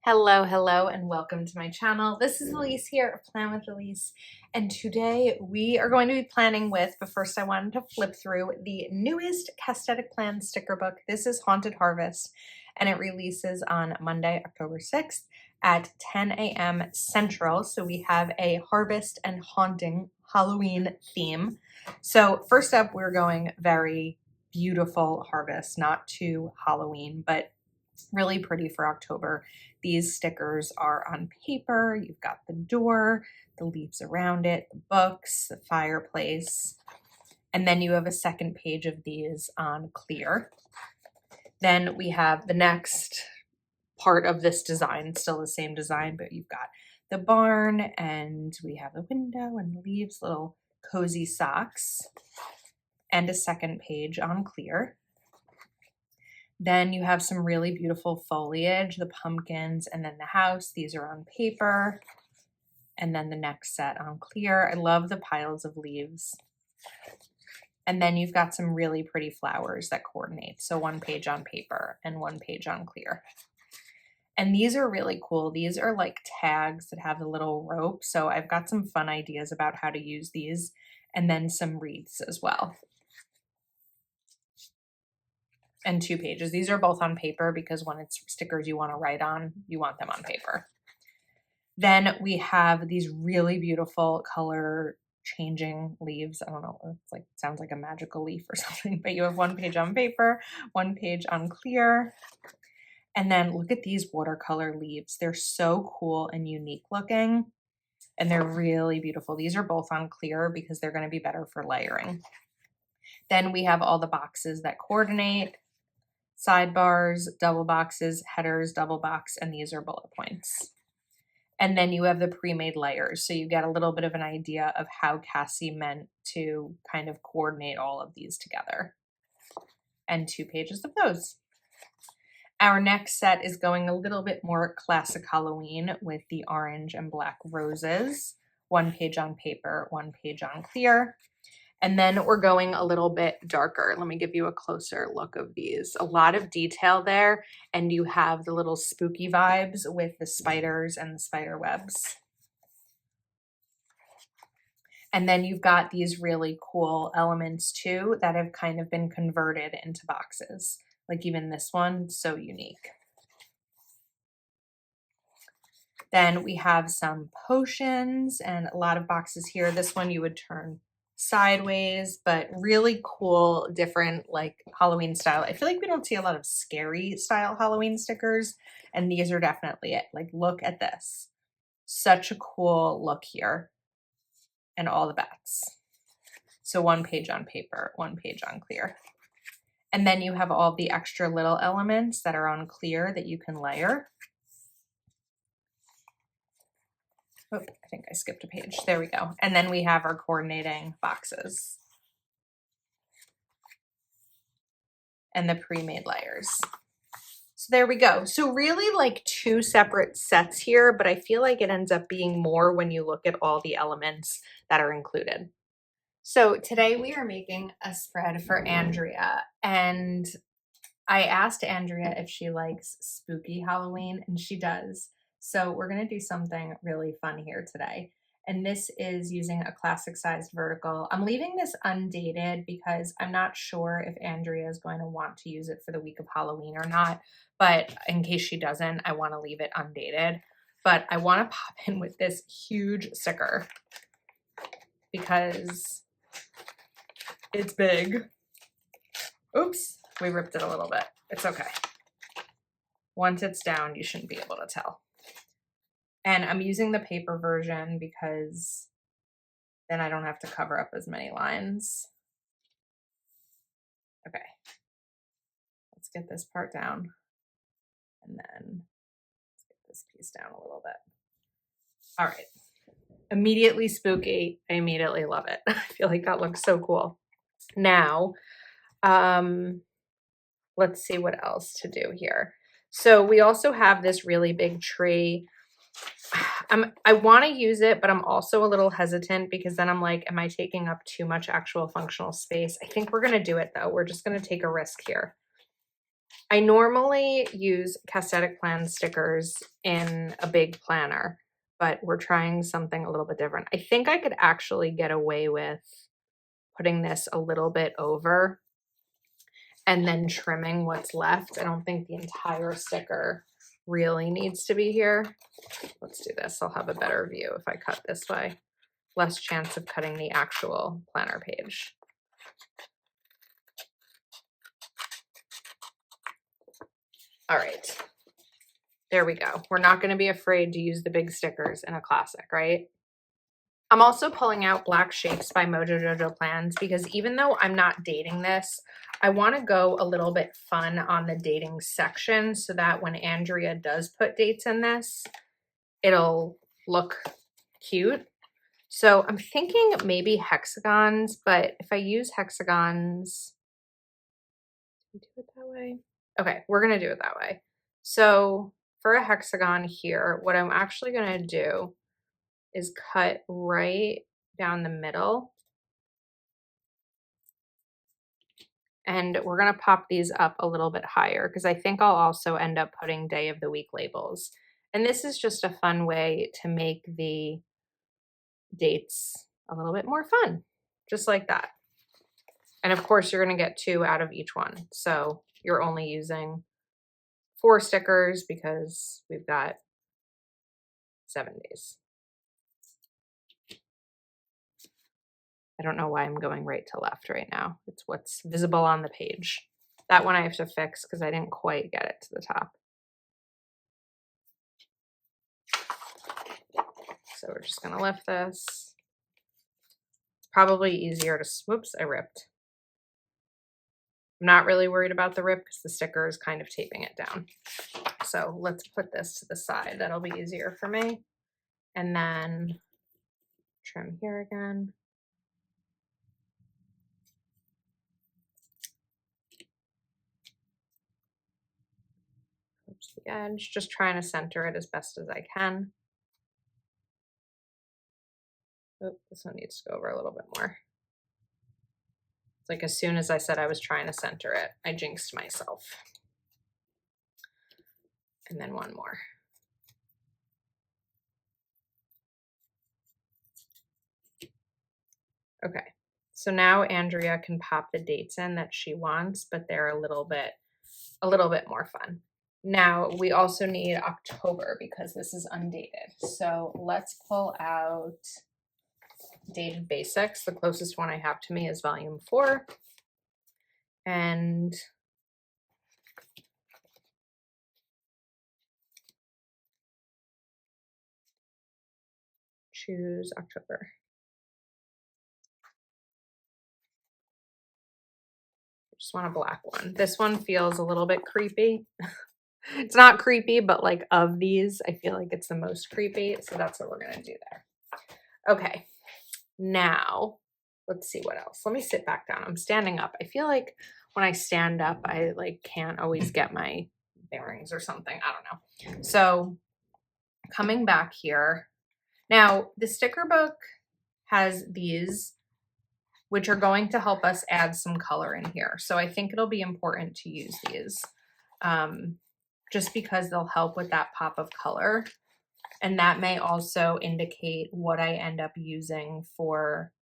Hello, and welcome to my channel. This is Elise here of Plan with Elise, and today we are going to be planning with, but first I wanted to flip through the newest Cassthetic Plan sticker book. This is Haunted Harvest, and it releases on Monday, October 6th at 10 a.m. Central, so we have a harvest and haunting Halloween theme. So first up, we're going very beautiful harvest, not too Halloween, but really pretty for October. These stickers are on paper. You've got the door, the leaves around it, the books, the fireplace, and then you have a second page of these on clear. Then we have the next part of this design, still the same design, but you've got the barn and we have the window and the leaves, little cozy socks, and a second page on clear. Then you have some really beautiful foliage, the pumpkins, and then the house. These are on paper. And then the next set on clear. I love the piles of leaves. And then you've got some really pretty flowers that coordinate. So one page on paper and one page on clear. And these are really cool. These are like tags that have a little rope. So I've got some fun ideas about how to use these, and then some wreaths as well. And 2 pages. These are both on paper because when it's stickers you want to write on, you want them on paper. Then we have these really beautiful color changing leaves. I don't know, it's like, it sounds like a magical leaf or something, but you have 1 page on paper, 1 page on clear. And then look at these watercolor leaves. They're so cool and unique looking, and they're really beautiful. These are both on clear because they're going to be better for layering. Then we have all the boxes that coordinate. Sidebars, double boxes, headers, double box, and these are bullet points. And then you have the pre-made layers, so you get a little bit of an idea of how Cassie meant to kind of coordinate all of these together. And 2 pages of those. Our next set is going a little bit more classic Halloween with the orange and black roses. 1 page on paper, 1 page on clear. And then we're going a little bit darker. Let me give you a closer look of these. A lot of detail there, and you have the little spooky vibes with the spiders and the spider webs. And then you've got these really cool elements too that have kind of been converted into boxes. Like even this one, so unique. Then we have some potions and a lot of boxes here. This one you would turn sideways, but really cool, different like Halloween style. I feel like we don't see a lot of scary style Halloween stickers, and these are definitely it. Like, look at this. Such a cool look here. And all the bats. So 1 page on paper, 1 page on clear. And then you have all the extra little elements that are on clear that you can layer. Oh, I think I skipped a page. There we go. And then we have our coordinating boxes and the pre-made layers. So there we go. So really like 2 separate sets here, but I feel like it ends up being more when you look at all the elements that are included. So today we are making a spread for Andrea, and I asked Andrea if she likes spooky Halloween, and she does. So we're going to do something really fun here today. And this is using a classic sized vertical. I'm leaving this undated because I'm not sure if Andrea is going to want to use it for the week of Halloween or not. But in case she doesn't, I want to leave it undated. But I want to pop in with this huge sticker because it's big. Oops, we ripped it a little bit. It's okay. Once it's down, you shouldn't be able to tell. And I'm using the paper version because then I don't have to cover up as many lines. Okay. Let's get this part down. And then let's get this piece down a little bit. All right. Immediately spooky. I immediately love it. I feel like that looks so cool. Now, let's see what else to do here. So we also have this really big tree. I want to use it, but I'm also a little hesitant because then I'm like, am I taking up too much actual functional space? I think we're going to do it though. We're just going to take a risk here. I normally use Cassthetic plan stickers in a big planner, but we're trying something a little bit different. I think I could actually get away with putting this a little bit over and then trimming what's left. I don't think the entire sticker really needs to be here. Let's do this. I'll have a better view if I cut this way. Less chance of cutting the actual planner page. All right. There we go. We're not going to be afraid to use the big stickers in a classic, right? I'm also pulling out Black Shapes by Mojo Jojo Plans because even though I'm not dating this, I want to go a little bit fun on the dating section so that when Andrea does put dates in this, it'll look cute. So I'm thinking maybe hexagons, but if I use hexagons, do we do it that way? Okay, we're going to do it that way. So for a hexagon here, what I'm actually going to do is cut right down the middle. And we're going to pop these up a little bit higher because I think I'll also end up putting day of the week labels. And this is just a fun way to make the dates a little bit more fun, just like that. And of course, you're going to get 2 out of each one. So you're only using 4 stickers because we've got 7 days. I don't know why I'm going right to left right now. It's what's visible on the page. That one I have to fix because I didn't quite get it to the top. So we're just going to lift this. It's probably easier to, whoops, I ripped. I'm not really worried about the rip because the sticker is kind of taping it down. So let's put this to the side. That'll be easier for me. And then trim here again. Oops, the edge, just trying to center it as best as I can. Oh, this one needs to go over a little bit more. It's like as soon as I said I was trying to center it, I jinxed myself. And then one more. Okay, so now Andrea can pop the dates in that she wants, but they're a little bit more fun. Now we also need October because this is undated. So let's pull out Dated Basics. The closest one I have to me is volume 4. And choose October. Just want a black one. This one feels a little bit creepy. It's not creepy, but like of these, I feel like it's the most creepy. So that's what we're going to do there. Okay. Now, let's see what else. Let me sit back down. I'm standing up. I feel like when I stand up, I like can't always get my bearings or something. I don't know. So coming back here. Now, the sticker book has these, which are going to help us add some color in here. So I think it'll be important to use these just because they'll help with that pop of color. And that may also indicate what I end up using for,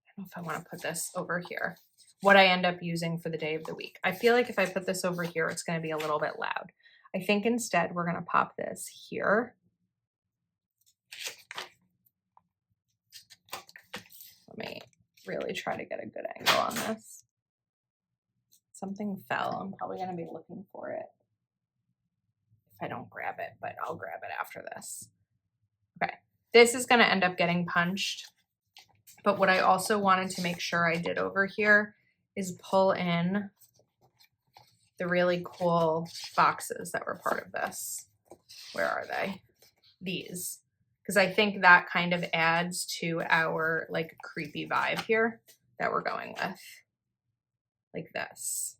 I don't know if I want to put this over here, what I end up using for the day of the week. I feel like if I put this over here, it's going to be a little bit loud. I think instead we're going to pop this here. Let me really try to get a good angle on this. Something fell. I'm probably going to be looking for it if I don't grab it, but I'll grab it after this. Okay, this is going to end up getting punched. But what I also wanted to make sure I did over here is pull in the really cool boxes that were part of this. Where are they? These. Because I think that kind of adds to our like creepy vibe here that we're going with. Like this.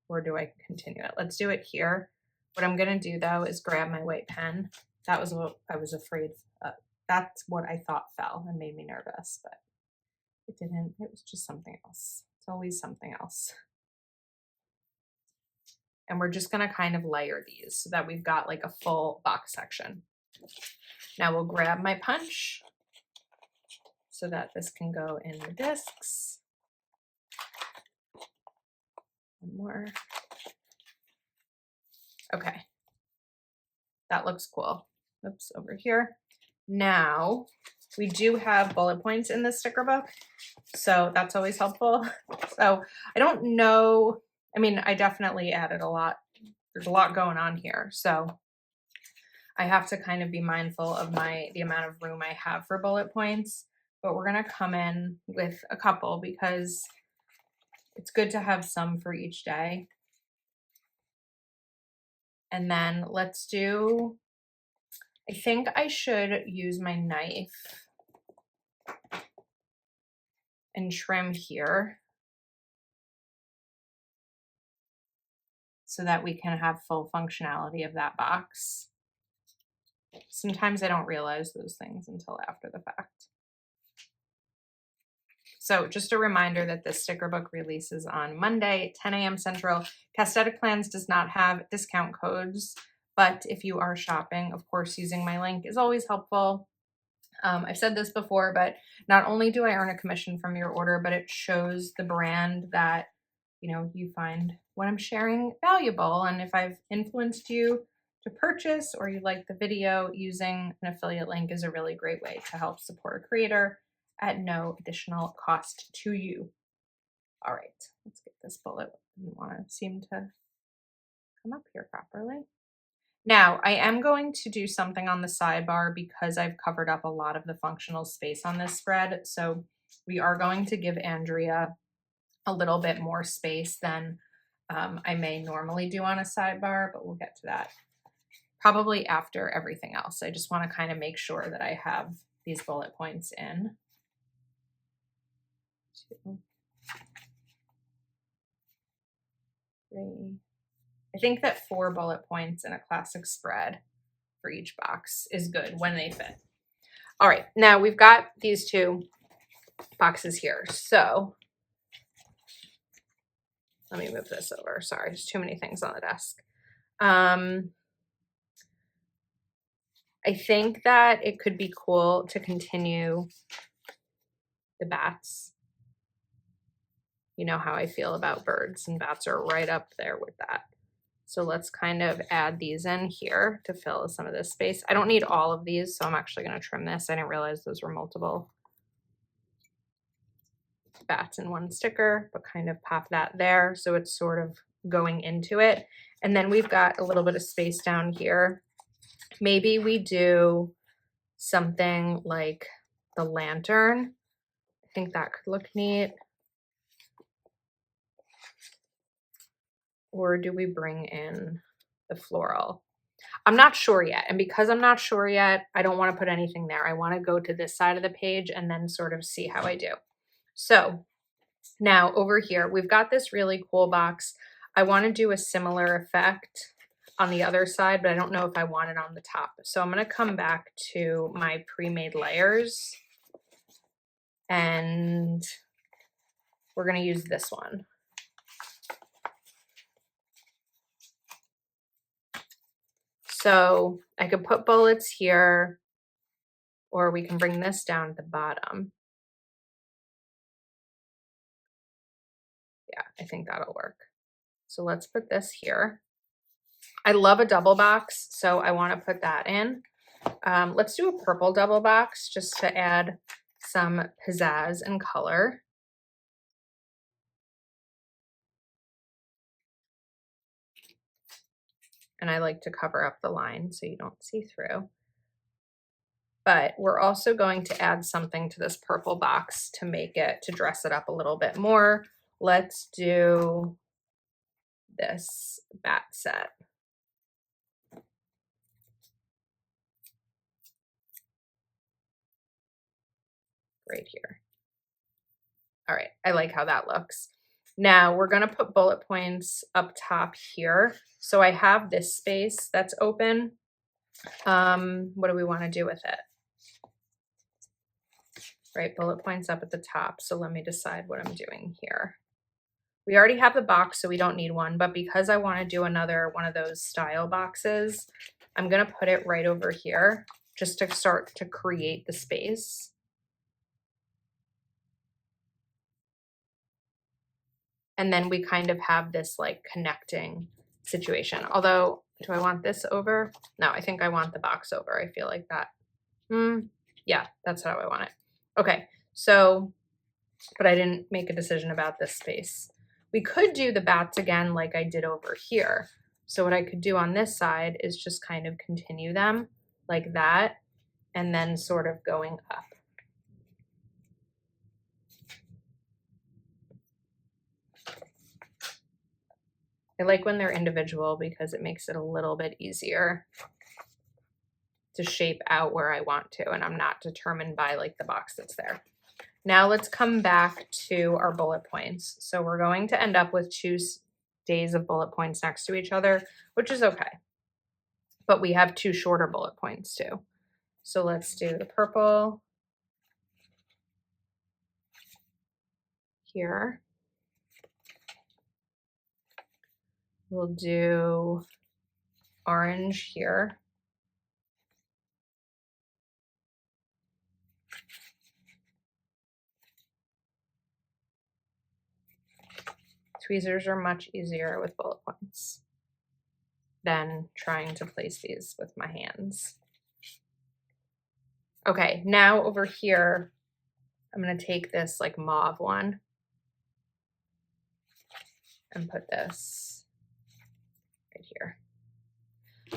Or do I continue it? Let's do it here. What I'm going to do though is grab my white pen. That was what I was afraid of. That's what I thought fell and made me nervous, but it didn't. It was just something else. It's always something else. And we're just gonna kind of layer these so that we've got like a full box section. Now we'll grab my punch so that this can go in the discs. One more. Okay, that looks cool. Oops, over here. Now we do have bullet points in this sticker book, so that's always helpful. So I don't know, I mean, I definitely added a lot. There's a lot going on here, so I have to kind of be mindful of the amount of room I have for bullet points, but we're gonna come in with a couple because it's good to have some for each day. And then let's do, I think I should use my knife and trim here so that we can have full functionality of that box. Sometimes I don't realize those things until after the fact. So just a reminder that this sticker book releases on Monday, 10 a.m. Central. Cassthetic Plans does not have discount codes, but if you are shopping, of course, using my link is always helpful. I've said this before, but not only do I earn a commission from your order, but it shows the brand that, you know, you find what I'm sharing valuable. And if I've influenced you to purchase or you like the video, using an affiliate link is a really great way to help support a creator at no additional cost to you. All right, let's get this bullet. Didn't want to seem to come up here properly. Now, I am going to do something on the sidebar because I've covered up a lot of the functional space on this spread. So we are going to give Andrea a little bit more space than I may normally do on a sidebar, but we'll get to that probably after everything else. I just want to kind of make sure that I have these bullet points in. 2, 3. I think that 4 bullet points in a classic spread for each box is good when they fit. All right, now we've got these 2 boxes here. So let me move this over. Sorry, there's too many things on the desk. I think that it could be cool to continue the bats. You know how I feel about birds, and bats are right up there with that. So let's kind of add these in here to fill some of this space. I don't need all of these, so I'm actually going to trim this. I didn't realize those were multiple bats in one sticker, but kind of pop that there so it's sort of going into it. And then we've got a little bit of space down here. Maybe we do something like the lantern. I think that could look neat. Or do we bring in the floral? I'm not sure yet. And because I'm not sure yet, I don't want to put anything there. I want to go to this side of the page and then sort of see how I do. So now over here, we've got this really cool box. I want to do a similar effect on the other side, but I don't know if I want it on the top. So I'm going to come back to my pre-made layers and we're going to use this one. So I could put bullets here, or we can bring this down at the bottom. Yeah, I think that'll work. So let's put this here. I love a double box, so I want to put that in. Let's do a purple double box just to add some pizzazz and color. And I like to cover up the line so you don't see through. But we're also going to add something to this purple box to make it, to dress it up a little bit more. Let's do this bat set. Right here. All right, I like how that looks. Now we're gonna put bullet points up top here. So I have this space that's open. What do we wanna do with it? Right, bullet points up at the top. So let me decide what I'm doing here. We already have the box, so we don't need one, but because I want to do another one of those style boxes, I'm going to put it right over here just to start to create the space. And then we kind of have this like connecting situation. Although, do I want this over? No, I think I want the box over. I feel like that. Yeah, that's how I want it. Okay, so, but I didn't make a decision about this space. We could do the bats again like I did over here. So what I could do on this side is just kind of continue them like that and then sort of going up. I like when they're individual because it makes it a little bit easier to shape out where I want to, and I'm not determined by like the box that's there. Now let's come back to our bullet points. So we're going to end up with 2 days of bullet points next to each other, which is okay. But we have 2 shorter bullet points too. So let's do the purple here. We'll do orange here. Tweezers are much easier with bullet points than trying to place these with my hands. Okay, now over here, I'm going to take this like mauve one and put this right here.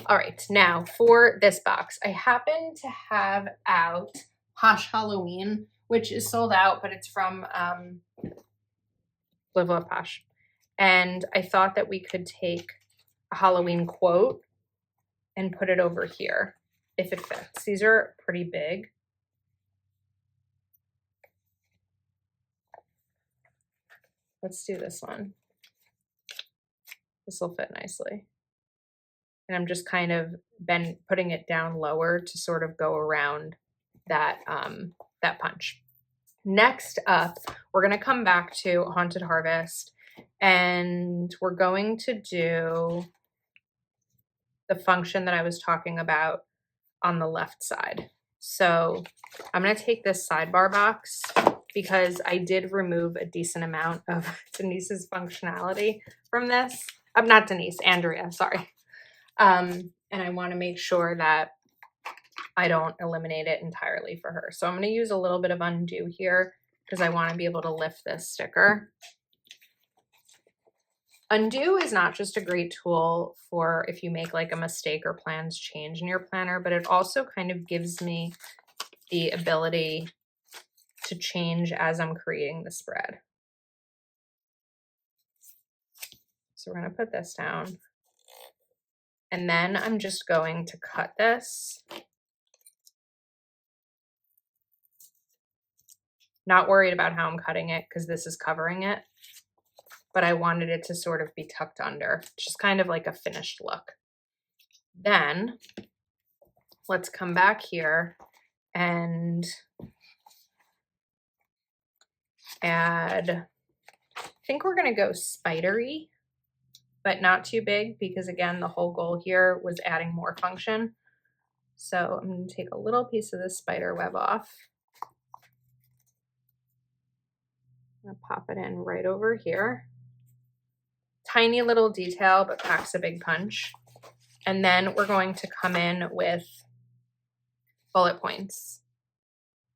All right, now for this box, I happen to have out Posh Halloween, which is sold out, but it's from Live Love Posh. And I thought that we could take a Halloween quote and put it over here if it fits. These are pretty big. Let's do this one. This will fit nicely. And I'm just kind of putting it down lower to sort of go around that, that punch. Next up, we're going to come back to Haunted Harvest, and we're going to do the function that I was talking about on the left side. So I'm going to take this sidebar box because I did remove a decent amount of Denise's functionality from this. Not Denise, Andrea, sorry. And I want to make sure that I don't eliminate it entirely for her. So I'm going to use a little bit of undo here because I want to be able to lift this sticker. Undo is not just a great tool for if you make like a mistake or plans change in your planner, but it also kind of gives me the ability to change as I'm creating the spread. So we're going to put this down. And then I'm just going to cut this. Not worried about how I'm cutting it because this is covering it, but I wanted it to sort of be tucked under, just kind of like a finished look. Then let's come back here and add, I think we're going to go spidery, but not too big because again, the whole goal here was adding more function. So I'm going to take a little piece of this spider web off. I'm going to pop it in right over here. Tiny little detail, but packs a big punch. And then we're going to come in with bullet points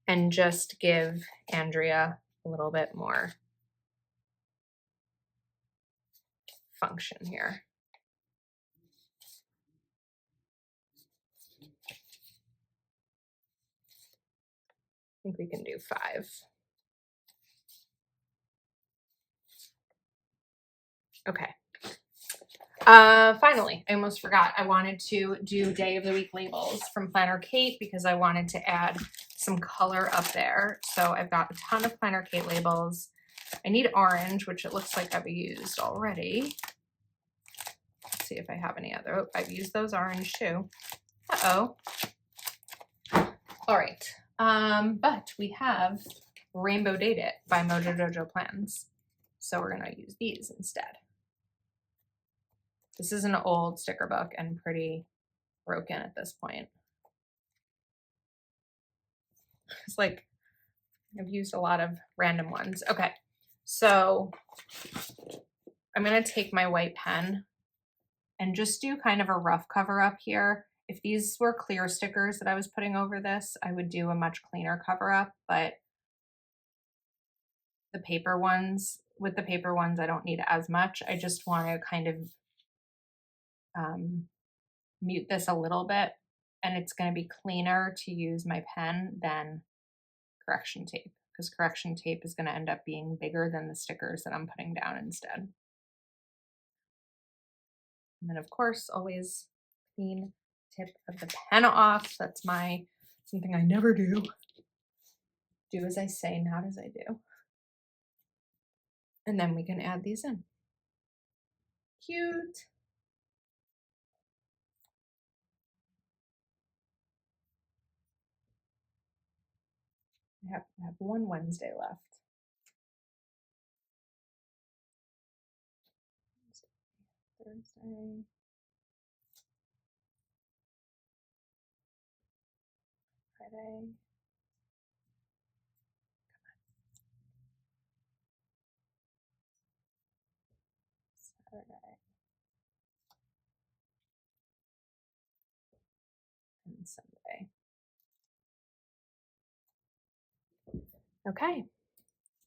and just give Andrea a little bit more function here. I think we can do 5. Okay. Finally, I almost forgot. I wanted to do day of the week labels from Planner Kate because I wanted to add some color up there. So I've got a ton of Planner Kate labels. I need orange, which it looks like I've used already. Let's see if I have any other. Oh, I've used those orange too. Uh-oh. All right. But we have Rainbow Date It by Mojo Dojo Plans. So we're gonna use these instead. This is an old sticker book and pretty broken at this point. It's like I've used a lot of random ones. Okay, so I'm gonna take my white pen and just do kind of a rough cover up here. If these were clear stickers that I was putting over this, I would do a much cleaner cover up, but the paper ones, with the paper ones, I don't need as much. I just want to kind of mute this a little bit, and it's going to be cleaner to use my pen than correction tape, because correction tape is going to end up being bigger than the stickers that I'm putting down instead. And then of course, always clean tip of the pen off. That's something I never do. Do as I say, not as I do. And then we can add these in. Cute. I have one Wednesday left. Thursday. Friday. Saturday. And Sunday. Okay.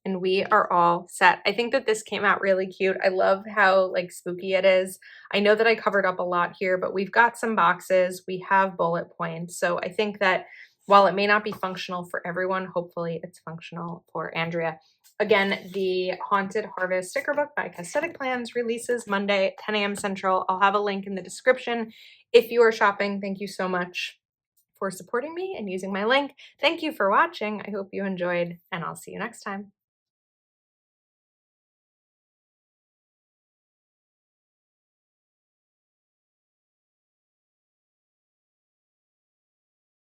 And we are all set. I think that this came out really cute. I love how like spooky it is. I know that I covered up a lot here, but we've got some boxes. We have bullet points. So I think that while it may not be functional for everyone, hopefully it's functional for Andrea. Again, the Haunted Harvest sticker book by Cassthetic Plans releases Monday, 10 a.m. Central. I'll have a link in the description. If you are shopping, thank you so much for supporting me and using my link. Thank you for watching. I hope you enjoyed, and I'll see you next time.